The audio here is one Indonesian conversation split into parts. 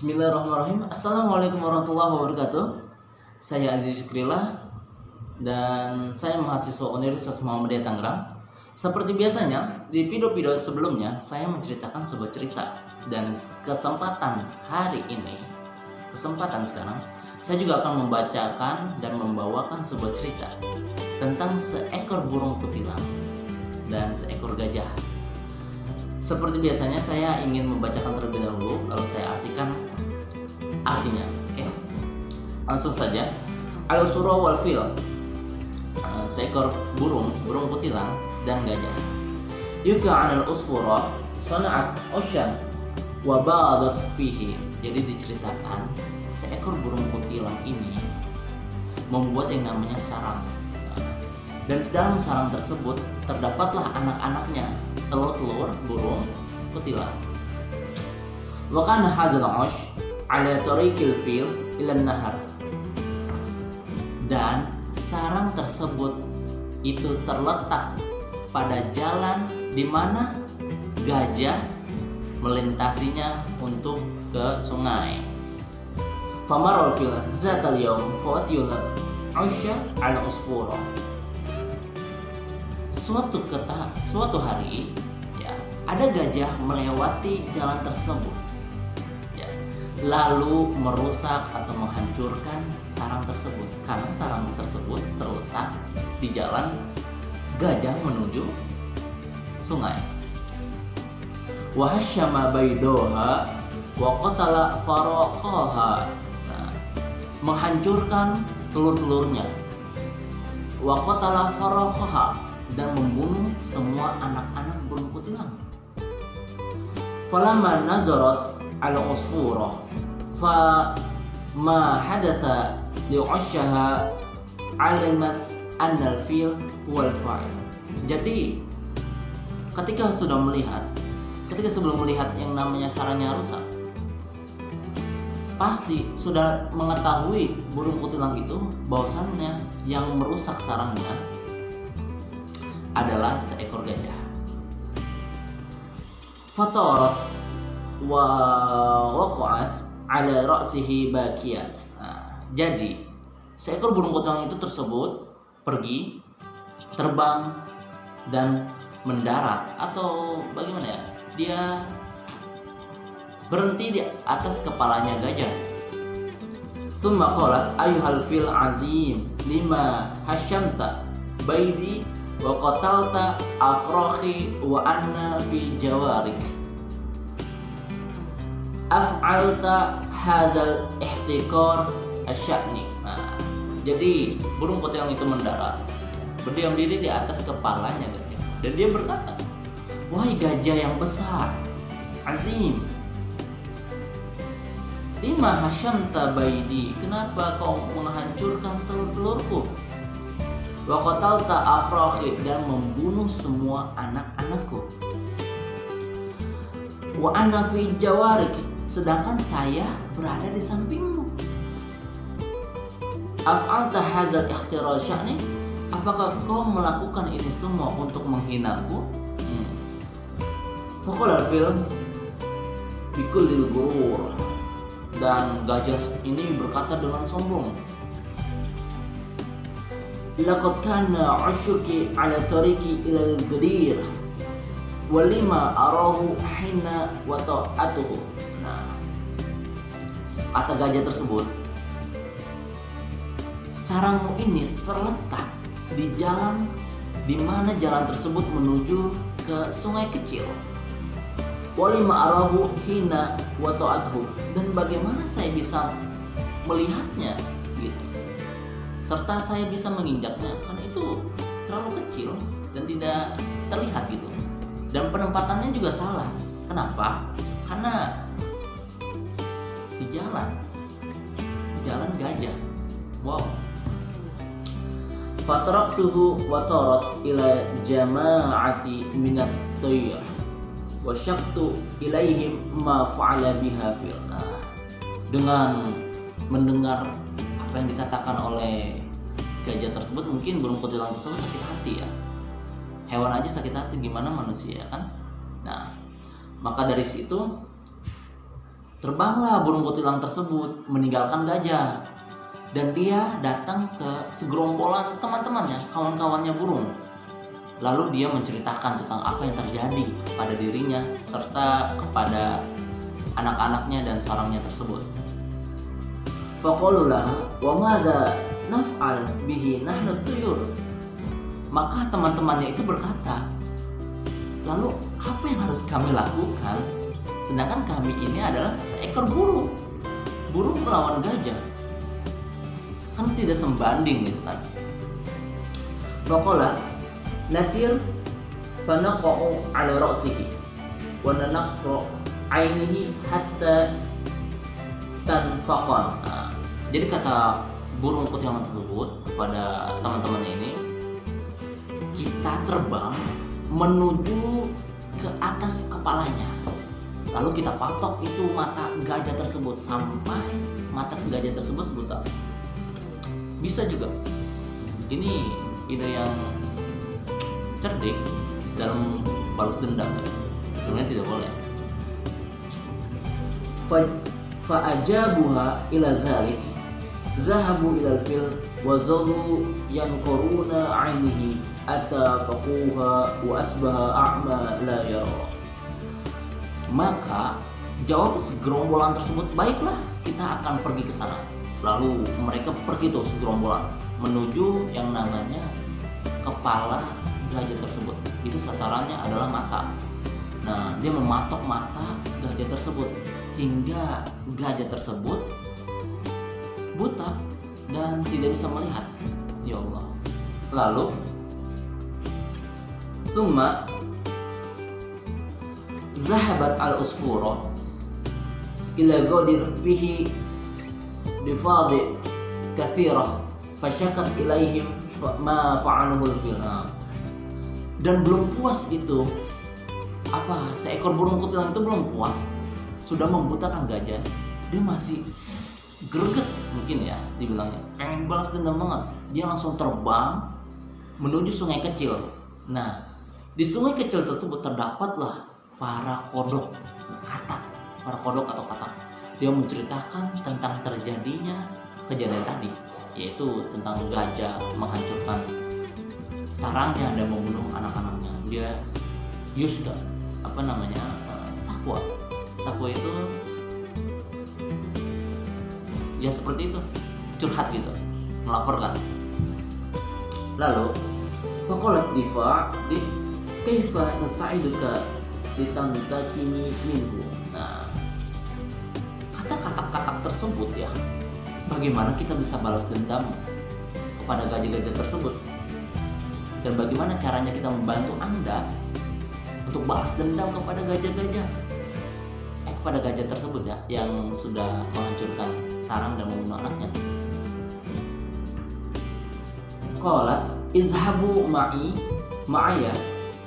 Bismillahirrahmanirrahim. Assalamualaikum warahmatullahi wabarakatuh. Saya Aziz Syukrillah dan saya mahasiswa Universitas Muhammadiyah Tangerang. Seperti biasanya, di video-video sebelumnya saya menceritakan sebuah cerita, dan kesempatan sekarang saya juga akan membacakan dan membawakan sebuah cerita tentang seekor burung kutilang dan seekor gajah. Seperti biasanya saya ingin membacakan terlebih dahulu, lalu saya artikan artinya. Oke. Langsung saja. Al-usfura wal fil. Seekor burung kutilang dan gajah. Yuka 'anil usfura sana'at usyan wa badat fihi. Jadi diceritakan seekor burung kutilang ini membuat yang namanya sarang. Dan di dalam sarang tersebut terdapatlah anak-anaknya, telur-telur burung kutilang. Wa kana hadzal 'ush 'ala tariqil fil ila nahar. Dan sarang tersebut itu terletak pada jalan di mana gajah melintasinya untuk ke sungai. Famarul fil dzatal yawm fawatiyul 'usya 'ala usfura. Suatu hari ya, ada gajah melewati jalan tersebut ya, lalu merusak atau menghancurkan sarang tersebut karena sarang tersebut terletak di jalan gajah menuju sungai. Wa hasyama baidoha wa qatala farakhaha. Menghancurkan telur-telurnya. Wa qatala farakhaha, dan membunuh semua anak-anak burung kutilang. Falamma nazarat ala usfura fa ma hadatha li'ushaha alimat annal fil wal fa'il. Jadi ketika sebelum melihat yang namanya sarangnya rusak, pasti sudah mengetahui burung kutilang itu bahwasannya yang merusak sarangnya adalah seekor gajah. Fatarat wa waqa'at ala ra'sihi bakiyat. Jadi seekor burung kutilang itu tersebut pergi, terbang dan mendarat, atau bagaimana ya? Dia berhenti di atas kepalanya gajah. Tsumma qalat ayyuhal fil azim lima hasyamta baidi wa qatalta afrakhi wa anna fi jawarik af'alta hadzal ihtiqar asy'ani. Jadi burung kutilang itu mendarat, berdiam diri di atas kepalanya gajah, dan dia berkata, "Wahai gajah yang besar, azim, lima hasyamta baidi, kenapa kau menghancurkan telur-telurku? Wa qatalta afrakhi, dan membunuh semua anak-anakku. Wa ana fi jawarik, sedangkan saya berada di sampingmu. Af'alta hadzal ikhtiral sya'ni, apakah kau melakukan ini semua untuk menghinaku?" Faqala al-fil bikullil ghurur, dan gajah ini berkata dengan sombong, "Laqad kana 'ushuki 'ala tariqi ila al-ghadir wa lima arahu hina wa ta'atuhu." Kata gajah tersebut, sarangmu ini terletak di jalan di mana jalan tersebut menuju ke sungai kecil. Wa lima arahu hina wa ta'atuhu, dan bagaimana saya bisa melihatnya gitu, serta saya bisa menginjaknya, karena itu terlalu kecil dan tidak terlihat gitu, dan penempatannya juga salah. Kenapa? Karena di jalan gajah. Wow. Fataraktuhu wa tarat ila jama'ati minat tayr wa syaqtu ilaihim ma fa'ala biha fil. Dengan mendengar apa yang dikatakan oleh gajah tersebut, mungkin burung kutilang tersebut sakit hati ya. Hewan aja sakit hati, gimana manusia kan? Nah, maka dari situ Terbanglah burung kutilang tersebut meninggalkan gajah, dan dia datang ke segerombolan teman-temannya, kawan-kawannya burung. Lalu dia menceritakan tentang apa yang terjadi pada dirinya serta kepada anak-anaknya dan sarangnya tersebut. Faqalu laha wa madza naf'al bihi nahnu tuyur. Maka teman-temannya itu berkata, lalu apa yang harus kami lakukan? Sedangkan kami ini adalah seekor burung. Burung melawan gajah, kan tidak sembanding gitu kan. Faqalat natir fanaqa'u ala ra'sihi wa nanaqra 'ainihi hatta tanfaqan. Jadi kata burung kutilang tersebut kepada teman-temannya ini, kita terbang menuju ke atas kepalanya, lalu kita patok itu mata gajah tersebut sampai mata gajah tersebut buta. Bisa juga. Ini ide yang cerdik dalam balas dendam. Sebenarnya tidak boleh. Fa'ajabuha ila dzalik, dhahabu ila al-fil wa dhallu yanquruna 'ainihi atafaquha wa asbaha a'ma la yara. Maka jawab segerombolan tersebut, baiklah, kita akan pergi ke sana. Lalu mereka pergi tuh segerombolan menuju yang namanya kepala gajah tersebut. Itu sasarannya adalah mata. Nah, dia mematok mata gajah tersebut hingga gajah tersebut buta dan tidak bisa melihat. Ya Allah. Lalu thumma zahabat al-usfura ila qadir fihi difadi kathirah fasyakat ilaihim ma fa'aluhu al-fil. Dan belum puas itu, seekor burung kutilang itu belum puas, sudah membutakan gajah, dia masih greget mungkin ya dibilangnya, pengen balas dendam banget. Dia langsung terbang menuju sungai kecil. Nah, di sungai kecil tersebut terdapatlah para kodok atau katak. Dia menceritakan tentang terjadinya kejadian tadi, yaitu tentang gajah menghancurkan sarangnya dan membunuh anak-anaknya. Dia yusga, sakwa itu ya seperti itu, curhat gitu, melaporkan. Lalu faqalat difa di kaifa nusaiduka litantakimi minhu. Nah, kata katak-katak tersebut ya, bagaimana kita bisa balas dendam kepada gajah-gajah tersebut, dan bagaimana caranya kita membantu Anda untuk balas dendam kepada kepada gajah tersebut ya, yang sudah menghancurkan sarang dan membunuh anaknya. Qalat izhabu ma'aya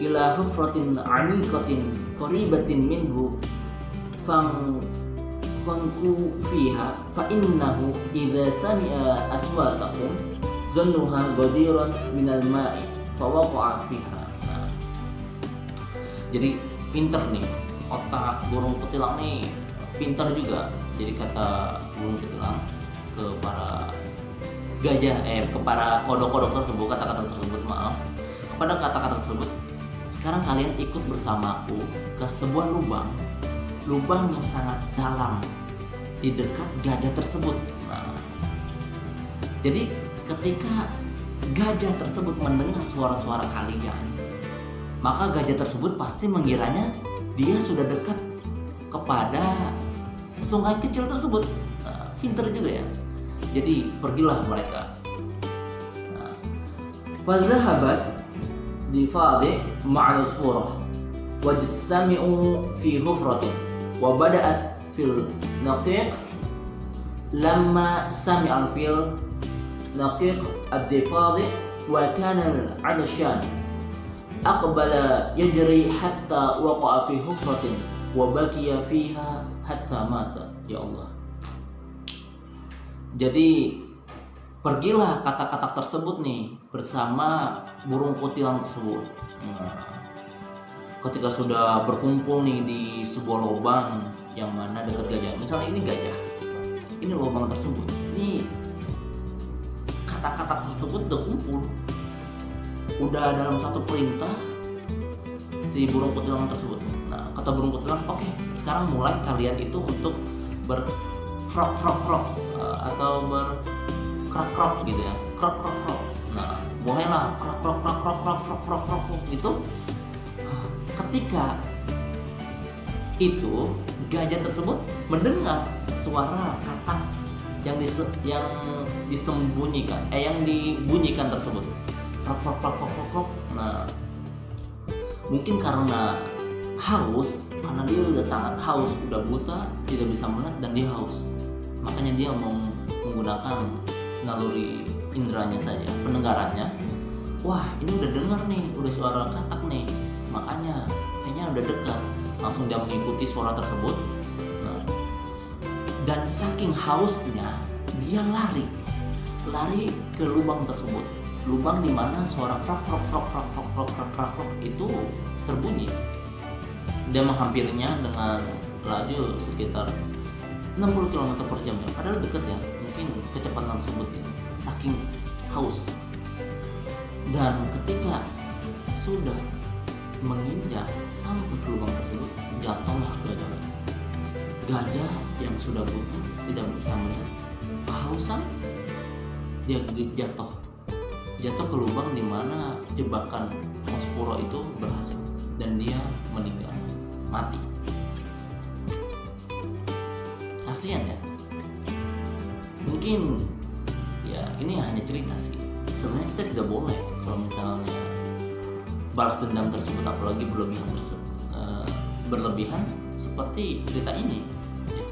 ila hufratin 'amiqatin qaribatin minhu fanqu fiha fa innahu idza sami'a aswatakum zannuha ghadiran minal ma'i fa waqa'a fiha. Jadi pinter nih, otak burung kutilang nih pinter juga. Jadi kata burung kutilang ke para kepada kodok-kodok tersebut, kepada kata-kata tersebut, sekarang kalian ikut bersamaku ke sebuah lubang yang sangat dalam di dekat gajah tersebut. Nah, jadi ketika gajah tersebut mendengar suara-suara kalian, maka gajah tersebut pasti mengiranya dia sudah dekat kepada sungai kecil tersebut. Nah, pinter juga ya. Jadi pergilah mereka. Fadhahabat difadi ma'al usfurah wajtami'u fi hufratin wa bada'at fil naqiq lamma sami'a al-fil naqiq ad-difadi wa kana al-'adashan aqbala yajri hatta waqa'a fi hufratin wa baqiya fiha hatta mata. Ya Allah. Jadi pergilah kata-kata tersebut nih bersama burung kutilang tersebut. Ketika sudah berkumpul nih di sebuah lubang yang mana dekat gajah. Misalnya ini gajah, ini lubang tersebut, ini kata-kata tersebut udah kumpul, udah dalam satu perintah si burung kutilang tersebut. Nah, kata burung kutilang, oke, sekarang mulai kalian itu untuk berfrog atau berkrok gitu ya, krok. Nah, mulailah krok gitu. Ketika itu gajah tersebut mendengar suara katak yang dibunyikan tersebut, krok. Nah, mungkin karena haus, karena dia udah sangat haus, udah buta, tidak bisa melihat dan dia haus, makanya dia menggunakan naluri indranya saja, pendengarannya. Wah, ini udah dengar nih, udah suara katak nih, makanya kayaknya udah dekat. Langsung dia mengikuti suara tersebut. Nah, dan saking hausnya dia lari ke lubang tersebut, lubang di mana suara frog itu terbunyi. Dia menghampirinya dengan laju sekitar 60 km per jam ya, padahal dekat ya, mungkin kecepatan tersebut saking haus. Dan ketika sudah menginjak sampai ke lubang tersebut, jatuhlah gajah yang sudah buta, tidak bisa melihat, kehausan, dia jatuh ke lubang di mana jebakan Mosporo itu berhasil dan dia meninggal, mati. Kasian ya. Mungkin ya ini hanya cerita sih. Sebenarnya kita tidak boleh kalau misalnya balas dendam tersebut, apalagi berlebihan seperti cerita ini ya.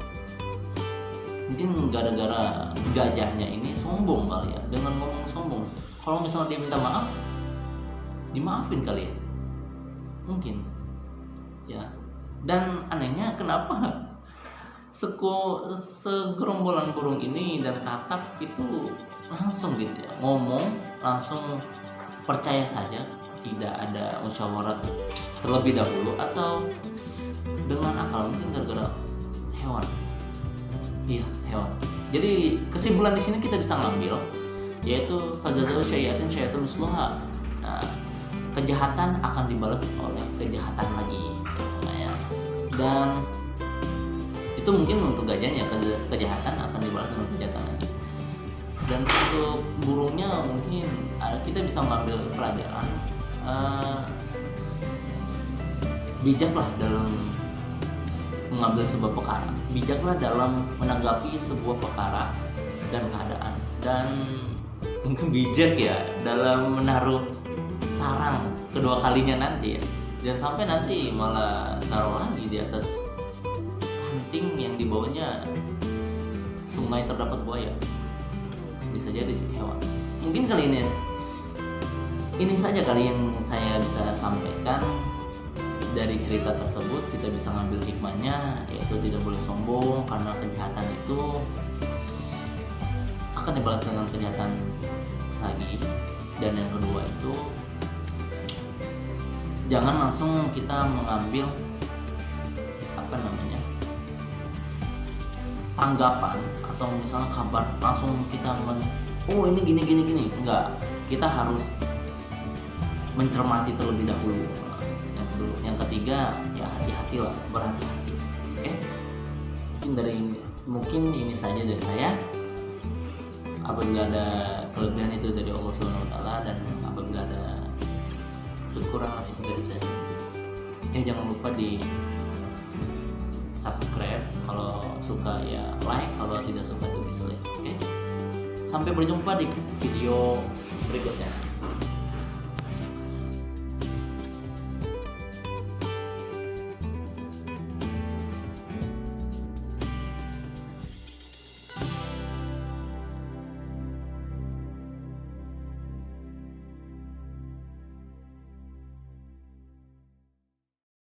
Mungkin gara-gara gajahnya ini sombong kali ya, dengan ngomong sombong sih. Kalau misalnya dia minta maaf, dimaafin kali ya, mungkin ya. Dan anehnya kenapa segerombolan burung ini dan katak itu langsung gitu ya, ngomong langsung, percaya saja, tidak ada musyawarah terlebih dahulu atau dengan akal. Mungkin gara-gara hewan. Iya, hewan. Jadi kesimpulan di sini kita bisa ngambil, yaitu fazadahu syayatin misluha. Nah, kejahatan akan dibalas oleh kejahatan lagi. Nah, dan itu mungkin untuk gajahnya, kejahatan akan dibalas dengan kejahatan lagi. Dan untuk burungnya mungkin kita bisa mengambil pelajaran, bijaklah dalam mengambil sebuah perkara, bijaklah dalam menanggapi sebuah perkara dan keadaan, dan mungkin bijak ya dalam menaruh sarang kedua kalinya nanti ya, jangan sampai nanti malah taruh lagi di atas ranting yang dibawahnya sungai terdapat buaya. Bisa jadi sih hewan. Mungkin kali ini saja kali yang saya bisa sampaikan dari cerita tersebut. Kita bisa ngambil hikmahnya, yaitu tidak boleh sombong, karena kejahatan itu akan dibalas dengan kejahatan lagi. Dan yang kedua itu, jangan langsung kita mengambil tanggapan atau misalnya kabar, langsung kita ini gini. Enggak, kita harus mencermati terlebih dahulu. Yang ketiga, ya hati-hatilah, berhati-hati. Oke? Mungkin ini saja dari saya. Apabila ada kelebihan itu dari Allah SWT, dan apabila ada kekurangan itu dari saya sendiri. Jangan lupa di subscribe, kalau suka ya like, kalau tidak suka itu dislike. Oke? Sampai berjumpa di video berikutnya.